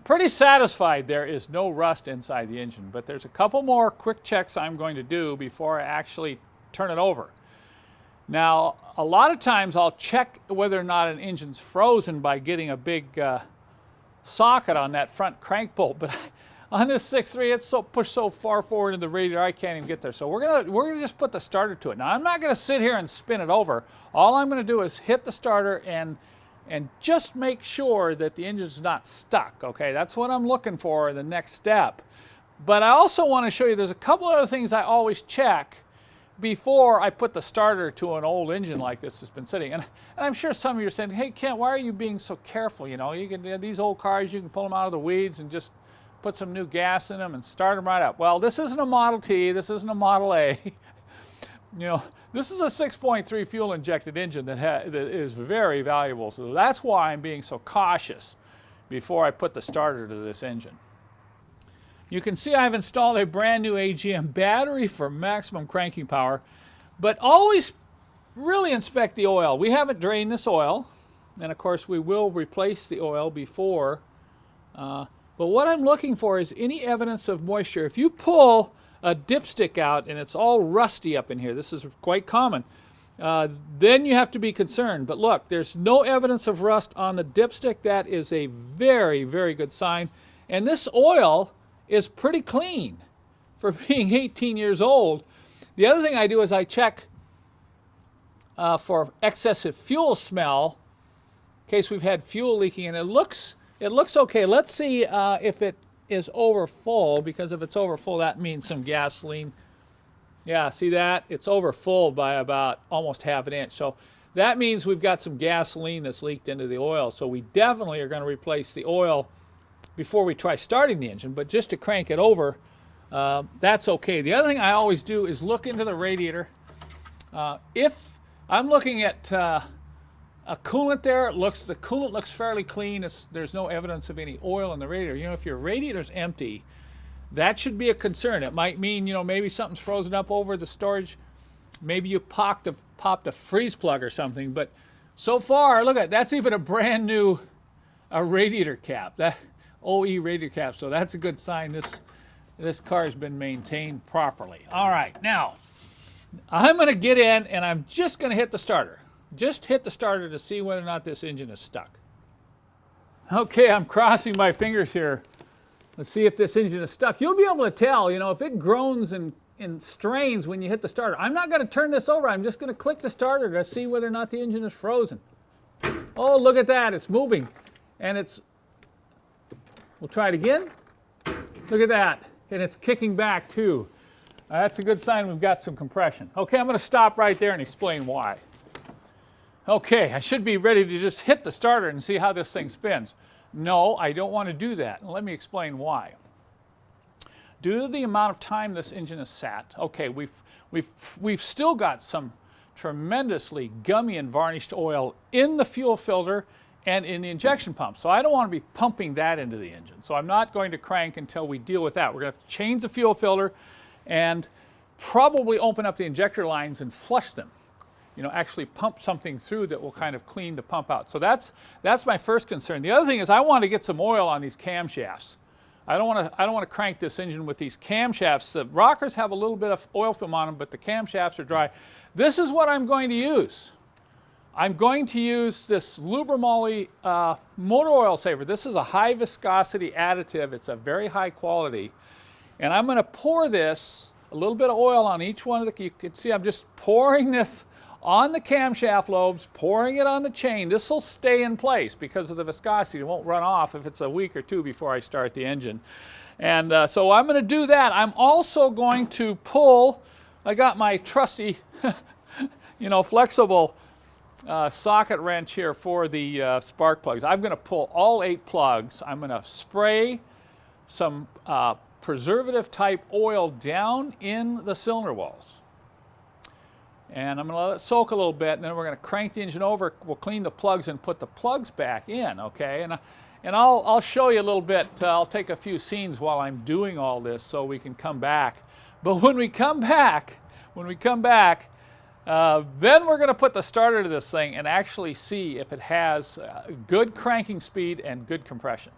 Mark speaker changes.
Speaker 1: pretty satisfied there is no rust inside the engine, but there's a couple more quick checks I'm going to do before I actually turn it over. Now, a lot of times I'll check whether or not an engine's frozen by getting a big socket on that front crank bolt, but on this 6.3, it's so pushed so far forward in the radiator I can't even get there. So we're gonna just put the starter to it. Now, I'm not gonna sit here and spin it over. All I'm gonna do is hit the starter and just make sure that the engine's not stuck, okay? That's what I'm looking for in the next step. But I also want to show you there's a couple other things I always check before I put the starter to an old engine like this that's been sitting. And I'm sure some of you are saying, hey, Kent, why are you being so careful? You know, you can, these old cars, you can pull them out of the weeds and just put some new gas in them and start them right up. Well, this isn't a Model T, this isn't a Model A. You know, this is a 6.3 fuel-injected engine that is very valuable. So that's why I'm being so cautious before I put the starter to this engine. You can see I've installed a brand new AGM battery for maximum cranking power, but always really inspect the oil. We haven't drained this oil, and of course we will replace the oil before. But what I'm looking for is any evidence of moisture. If you pull a dipstick out and it's all rusty up in here, this is quite common, then you have to be concerned. But look, there's no evidence of rust on the dipstick. That is a very, very good sign. And this oil is pretty clean for being 18 years old. The other thing I do is I check for excessive fuel smell in case we've had fuel leaking, and it looks okay. Let's see if it is over full, because if it's over full, that means some gasoline. Yeah, see that? It's over full by about almost half an inch. So that means we've got some gasoline that's leaked into the oil. So we definitely are going to replace the oil before we try starting the engine, but just to crank it over, that's okay. The other thing I always do is look into the radiator. If I'm looking at a coolant there, the coolant looks fairly clean. There's no evidence of any oil in the radiator. You know, if your radiator's empty, that should be a concern. It might mean, you know, maybe something's frozen up over the storage. Maybe you popped a freeze plug or something. But so far, look at that's even a brand new radiator cap. That OE radiator cap. So that's a good sign. This car has been maintained properly. All right, now I'm going to get in and I'm just going to hit the starter. Just hit the starter to see whether or not this engine is stuck. Okay, I'm crossing my fingers here. Let's see if this engine is stuck. You'll be able to tell, you know, if it groans and strains when you hit the starter. I'm not going to turn this over. I'm just going to click the starter to see whether or not the engine is frozen. Oh, look at that. It's moving. And we'll try it again. Look at that. And it's kicking back too. That's a good sign we've got some compression. Okay, I'm going to stop right there and explain why. Okay, I should be ready to just hit the starter and see how this thing spins. No, I don't want to do that. And let me explain why. Due to the amount of time this engine is sat, okay, we've still got some tremendously gummy and varnished oil in the fuel filter and in the injection pump. So I don't want to be pumping that into the engine. So I'm not going to crank until we deal with that. We're going to have to change the fuel filter and probably open up the injector lines and flush them. You know, actually pump something through that will kind of clean the pump out. So that's my first concern. The other thing is I want to get some oil on these camshafts. I don't want to crank this engine with these camshafts. The rockers have a little bit of oil film on them, but the camshafts are dry. This is what I'm going to use. I'm going to use this Lubricating motor oil saver. This is a high viscosity additive. It's a very high quality. And I'm going to pour this, a little bit of oil on each one of the, you can see I'm just pouring this on the camshaft lobes, pouring it on the chain. This will stay in place because of the viscosity. It won't run off if it's a week or two before I start the engine. And so I'm going to do that. I'm also going to pull, I got my trusty, you know, flexible socket wrench here for the spark plugs. I'm going to pull all 8 plugs. I'm going to spray some preservative type oil down in the cylinder walls. And I'm going to let it soak a little bit, and then we're going to crank the engine over. We'll clean the plugs and put the plugs back in, okay? And I'll show you a little bit. I'll take a few scenes while I'm doing all this so we can come back. But when we come back, then we're going to put the starter to this thing and actually see if it has good cranking speed and good compression.